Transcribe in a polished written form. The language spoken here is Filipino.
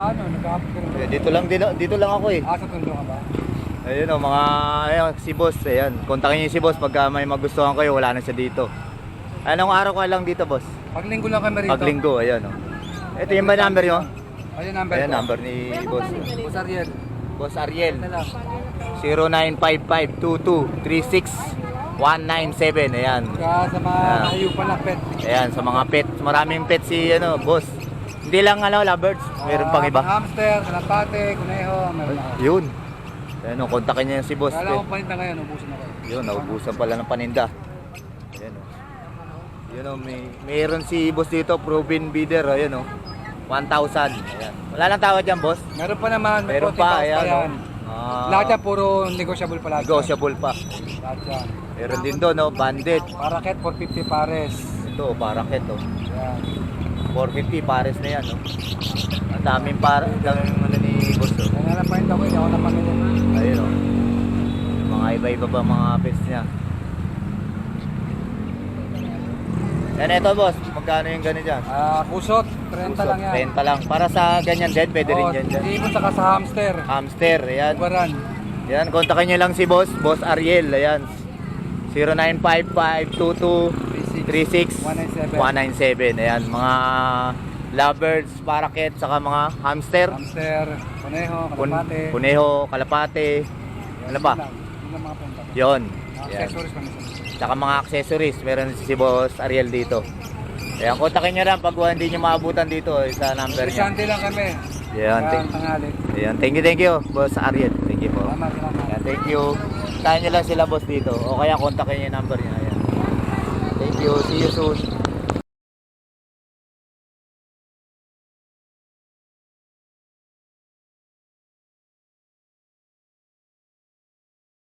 Ano, nag-upgrade ka? Dito lang ako eh. Sa Tondo ka ba? Ayun o, ayun, si boss, ayan. Kontakin niyo si boss pagka may magustuhan kayo, wala na siya dito. Anong araw ka lang dito, boss? Paglinggo lang kami rito. Paglinggo, ayan o. Ito yung ba number nyo? Ayun number Ayan, ko. number ni boss. Boss Ariel. Boss Ariel. Ito lang. 0955-22-36197. Ayan. Kaya sa mga Ayan. ayupan na pet. Ayan, sa mga pet. Maraming pet si boss. Hindi lang lovebirds. Meron pang iba. Hamster, kalapate, kuneho, meron ako. Yun. Ayan o, kontakin niya si boss. Kala ko paninda ngayon, ubusin ako. Yun, naubusan pala ng paninda. Ayan o. Yun o, mayroon si boss dito, proven bidder. Ayan o. 1,000. Ayan. Wala lang tawad dyan, boss. Meron pa naman, may Meron 40 pa, pa ayan. yan. Lahat yan, puro negotiable pa lahat. Negotiable pa. Lahat yan. Meron din doon, no? Bandit. Paraket, 450 pares. Ito, paraket, oh. Yan. 450 pares na yan, no? Ang daming ni boss, oh. Yan na lang paninda ko, hindi ako napamili. Ayun, oh. Mga iba-iba ba mga pets niya. Yan, ito, boss. Magkano yung ganun dyan? Pusot, 30 lang yan. Renta lang. Para sa ganyan din, pwede rin yan dyan. Ibon saka sa hamster. Hamster, ayan. Ubaran. Yan, kontakin nyo lang si boss Ariel, ayan. 0955-22-36-197. Ayan, mga lovebirds, parakeet, saka mga hamster. Hamster, kuneho, kalapate. Kuneho, kalapate. Ano pa? Yun lang mga punta. Yon. Ayan. Accessories pa nito. Saka mga accessories, meron si boss Ariel dito. Ayan, kontakin nyo lang pag hindi nyo maabutan dito sa number niya. Sunday lang kami. Ayan, Kaya tanghali. ayan, thank you, boss Ariel. Thank you po. Salamat, salamat. Ayan, thank you. Kaya nyo lang sila boss dito. O kaya kontakin nyo yung number niya. Ayan. Thank you. See you soon.